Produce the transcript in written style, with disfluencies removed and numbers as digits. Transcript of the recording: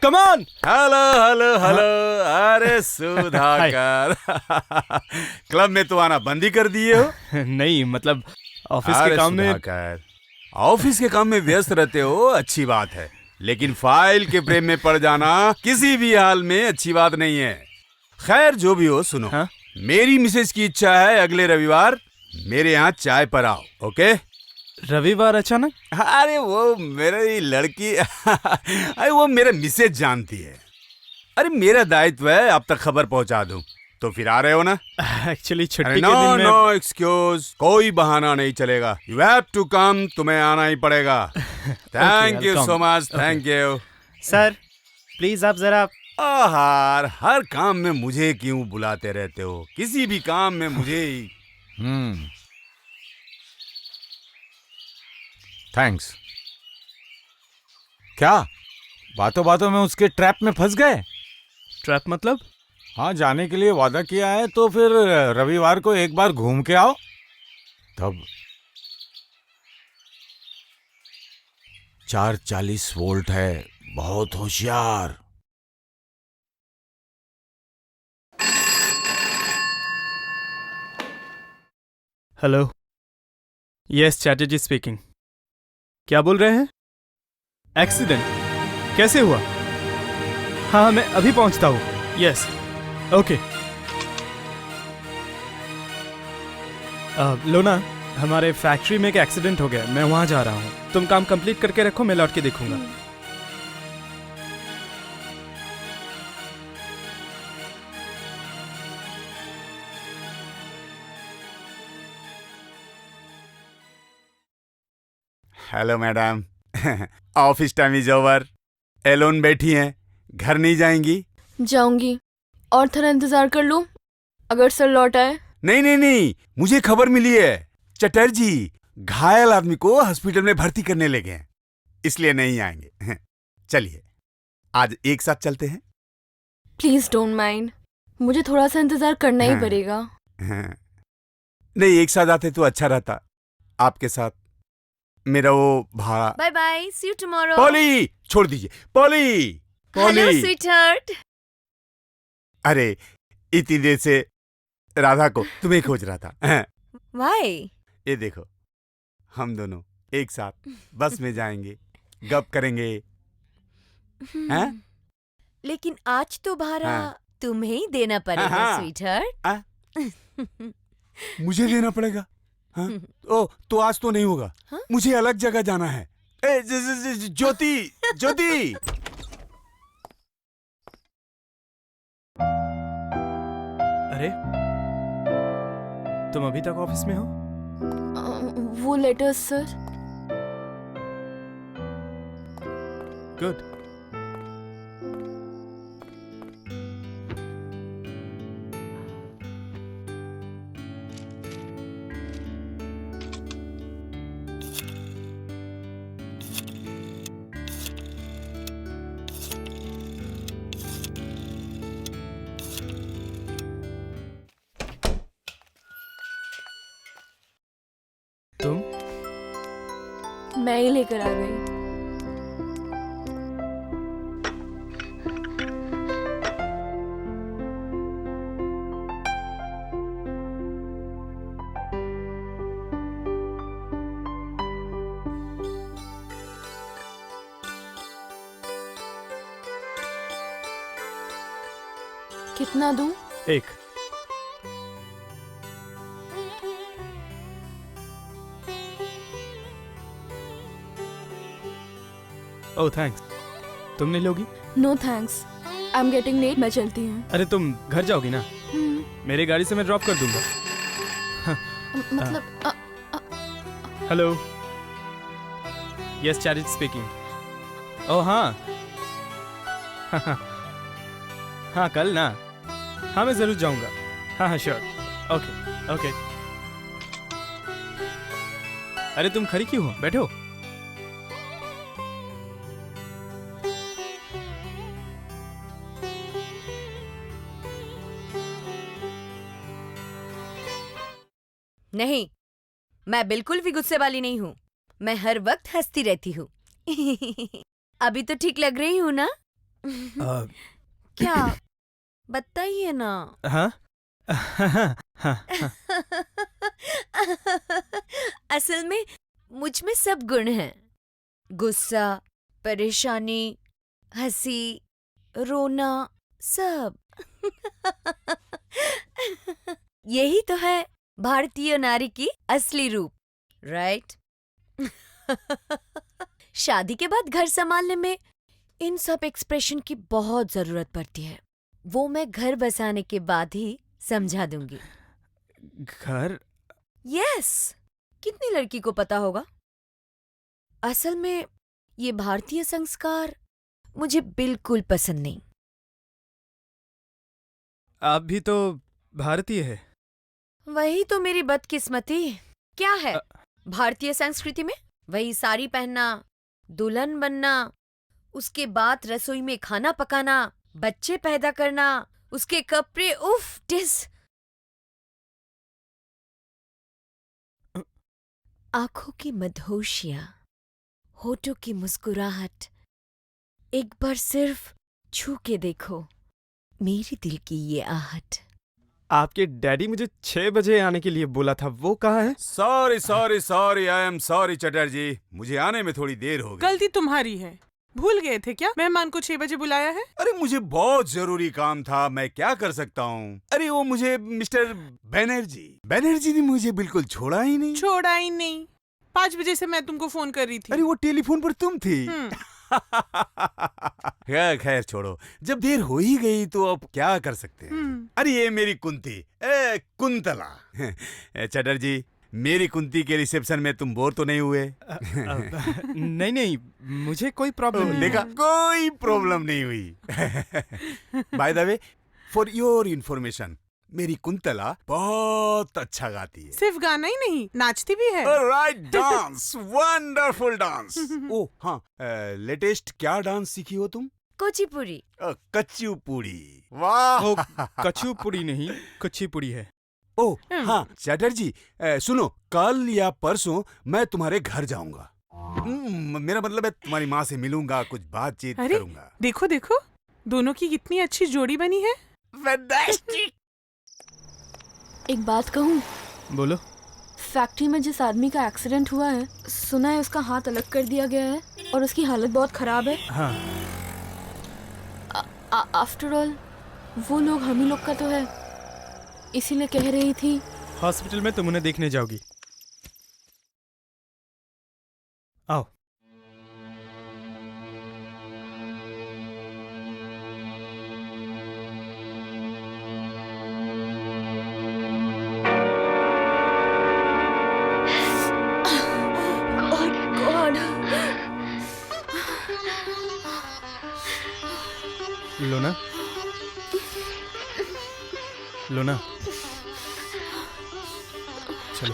Come on. Hello hello hello. अरे Sudhakar, club में तो आना बंद ही कर दिए हो? नहीं मतलब ऑफिस के अरे काम में। सुधाकर, ऑफिस के काम में व्यस्त रहते हो, अच्छी बात है, लेकिन फाइल के प्रेम में पड़ जाना किसी भी हाल में अच्छी बात नहीं है। खैर जो भी हो, सुनो। हाँ? मेरी मिसेज की इच्छा है अगले रविवार मेरे यहाँ चाय पर आओ। ओके? रविवार अचानक? अरे वो मेरी लड़की अरे वो मेरे मिसेज जानती है। अरे मेरा दायित्व है अब तक खबर पहुंचा दूं। तो फिर आ रहे हो ना? एक्चुअली छुट्टी अरे के नो दिन में। नो एक्सक्यूज, कोई बहाना नहीं चलेगा। यू हैव टू कम, तुम्हें आना ही पड़ेगा। Thank you I'll so come. Much, thank you. Sir please आप जरा। आहार, हर काम में मुझे क्यों बुलाते रहते हो? किसी भी काम में मुझे ही। थैंक्स। क्या बातों बातों में उसके ट्रैप में फंस गए? ट्रैप मतलब? हाँ, जाने के लिए वादा किया है तो फिर रविवार को एक बार घूम के आओ तब। 440 वोल्ट है, बहुत होशियार। Hello, yes Chatterjee speaking. क्या बोल रहे हैं? एक्सीडेंट कैसे हुआ? हाँ मैं अभी पहुंचता हूँ। Yes okay. लोना, हमारे फैक्ट्री में एक एक्सीडेंट हो गया, मैं वहां जा रहा हूँ। तुम काम कंप्लीट करके रखो, मैं लौट के देखूंगा। Hello madam. Office time is over. Alone बैठी हैं, घर नहीं जाएंगी? जाऊंगी। और थोड़ा इंतजार कर लूं अगर सर लौट आए। नहीं नहीं नहीं, मुझे खबर मिली है चटर्जी घायल आदमी को हॉस्पिटल में भर्ती करने लगे हैं, इसलिए नहीं आएंगे। चलिए आज एक साथ चलते हैं। प्लीज डोंट माइंड, मुझे थोड़ा सा इंतजार करना ही हाँ। पड़ेगा। नहीं, एक साथ आते तो अच्छा रहता। आपके साथ मेरा वो भाड़ा। Bye bye, see you tomorrow. Polly, छोड़ दीजिए। Polly, hello Polly. स्वीटहार्ट। अरे इतनी देर से राधा को तुम्हें खोज रहा था। व्हाई? ये देखो, हम दोनों एक साथ बस में जाएंगे, गप करेंगे। हैं? लेकिन आज तो भाड़ा हाँ। तुम्हें ही देना पड़ेगा हाँ। स्वीटहार्ट। मुझे देना पड़ेगा? हाँ? ओ, तो आज तो नहीं होगा। हाँ? मुझे अलग जगह जाना है। ए, ज्योति, ज्योति। अरे तुम अभी तक ऑफिस में हो? वो लेटर्स सर। गुड। तुम? मैं ही लेकर आ गई। कितना दूं? एक। Oh thanks. तुम नहीं लोगी? No thanks, I am getting late, मैं चलती हूँ। अरे तुम घर जाओगी ना? मेरी गाड़ी से मैं ड्रॉप कर दूंगा। मतलब हेलो, यस चैरिटी स्पीकिंग। ओह हाँ। हाँ कल ना? हाँ मैं जरूर जाऊंगा। हाँ हाँ श्योर। Okay okay. अरे तुम खड़ी क्यों हो? बैठो। नहीं, मैं बिल्कुल भी गुस्से वाली नहीं हूँ। मैं हर वक्त हंसती रहती हूँ। अभी तो ठीक लग रही हूँ ना? क्या? बताइए ना। हाँ हाँ हाँ। असल में मुझ में सब गुण हैं। गुस्सा, परेशानी, हंसी, रोना, सब। यही तो है भारतीय नारी की असली रूप, राइट? शादी के बाद घर संभालने में इन सब एक्सप्रेशन की बहुत जरूरत पड़ती है। वो मैं घर बसाने के बाद ही समझा दूंगी। घर? यस, कितनी लड़की को पता होगा? असल में ये भारतीय संस्कार मुझे बिल्कुल पसंद नहीं। आप भी तो भारतीय है। वही तो मेरी बदकिस्मती। क्या है भारतीय संस्कृति में? वही साड़ी पहनना, दुल्हन बनना, उसके बाद रसोई में खाना पकाना, बच्चे पैदा करना, उसके कपड़े, उफ टिस। आंखों की मदहोशियां, होठों की मुस्कुराहट, एक बार सिर्फ छू के देखो मेरी दिल की ये आहट। आपके डैडी मुझे 6 बजे आने के लिए बोला था, वो कहाँ है? Sorry sorry sorry, I am sorry Chatterjee, मुझे आने में थोड़ी देर हो गई। गलती तुम्हारी है। भूल गए थे क्या मेहमान को 6 बजे बुलाया है? अरे मुझे बहुत जरूरी काम था, मैं क्या कर सकता हूँ। अरे वो मुझे मिस्टर बैनर्जी ने मुझे बिल्कुल छोड़ा ही नहीं। छोड़ा ही नहीं। 5 बजे से मैं तुमको फोन कर रही थी। अरे वो टेलीफोन पर तुम थी। खैर छोड़ो, जब देर हो ही गई तो अब क्या कर सकते हैं। अरे ये मेरी कुंतला। चटर्जी, मेरी कुंती के रिसेप्शन में तुम बोर तो नहीं हुए? नहीं नहीं, मुझे कोई प्रॉब्लम नहीं देखा, है। कोई प्रॉब्लम नहीं हुई। By the way, for your information, मेरी कुंतला बहुत अच्छा गाती है। सिर्फ गाना ही नहीं, नाचती भी है। Right, dance, wonderful dance. Oh हाँ, लेटेस्ट क्या डांस सीखी हो तुम? कुचिपुड़ी। कच्चीपुड़ी। वाह। वो कचूपुड़ी नहीं, कुचिपुड़ी है। ओह हाँ चटर्जी, सुनो, कल या परसों मैं तुम्हारे घर जाऊंगा। मेरा मतलब है तुम्हारी माँ से मिलूंगा, कुछ बातचीत अरे करूंगा। देखो देखो, दोनों की कितनी अच्छी जोड़ी बनी है। फैंटास्टिक। एक बात कहूँ, बोलो। फैक्ट्री में जिस आदमी का एक्सीडेंट हुआ है, सुना है उसका हाथ अलग कर दिया गया है और उसकी हालत बहुत खराब है। हाँ। आफ्टर ऑल वो लोग हम ही लोग का तो है, इसीलिए कह रही थी। हॉस्पिटल में तुम उन्हें देखने जाओगी। आओ। गॉड। लोना, लोना, चलो।